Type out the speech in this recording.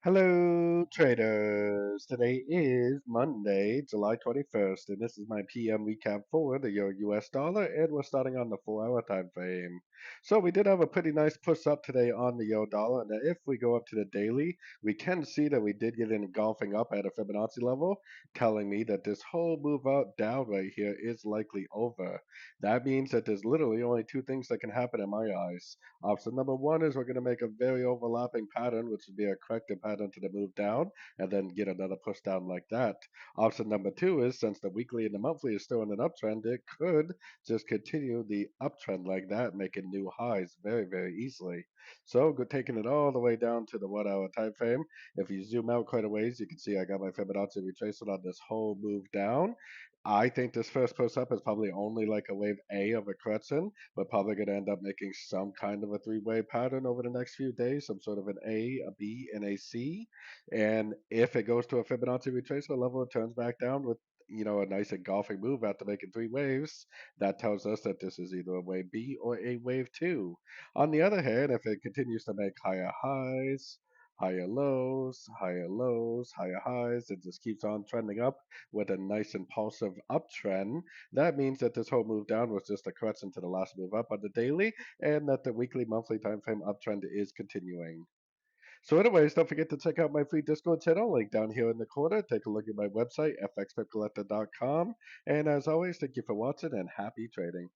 Hello, traders. Today is Monday, July 21st, and this is my PM recap for the Euro US dollar, and we're starting on the 4-hour time frame. So we did have a pretty nice push up today on the Euro dollar, and if we go up to the daily, we can see that we did get an engulfing up at a Fibonacci level, telling me that this whole move out down right here is likely over. That means that there's literally only two things that can happen in my eyes. Option number one is we're going to make a very overlapping pattern, which would be a corrective pattern to the move down, and then get another push down like that. Option number two is since the weekly and the monthly is still in an uptrend, it could just continue the uptrend like that, making new highs very, very easily. So taking it all the way down to the 1 hour time frame. If you zoom out quite a ways, you can see I got my Fibonacci retracement on this whole move down. I think this first push up is probably only like a wave A of a correction. We're probably going to end up making some kind of a three-way pattern over the next few days, some sort of an A, a B, and a C. And if it goes to a Fibonacci retracement level, it turns back down with a nice engulfing move after making three waves. That tells us that this is either a wave B or a wave two. On the other hand, if it continues to make higher highs, higher lows, higher lows, higher highs, it just keeps on trending up with a nice impulsive uptrend. That means that this whole move down was just a correction to the last move up on the daily, and that the weekly, monthly time frame uptrend is continuing. So, anyways, don't forget to check out my free Discord channel, link down here in the corner. Take a look at my website, fxpipcollector.com. And as always, thank you for watching and happy trading.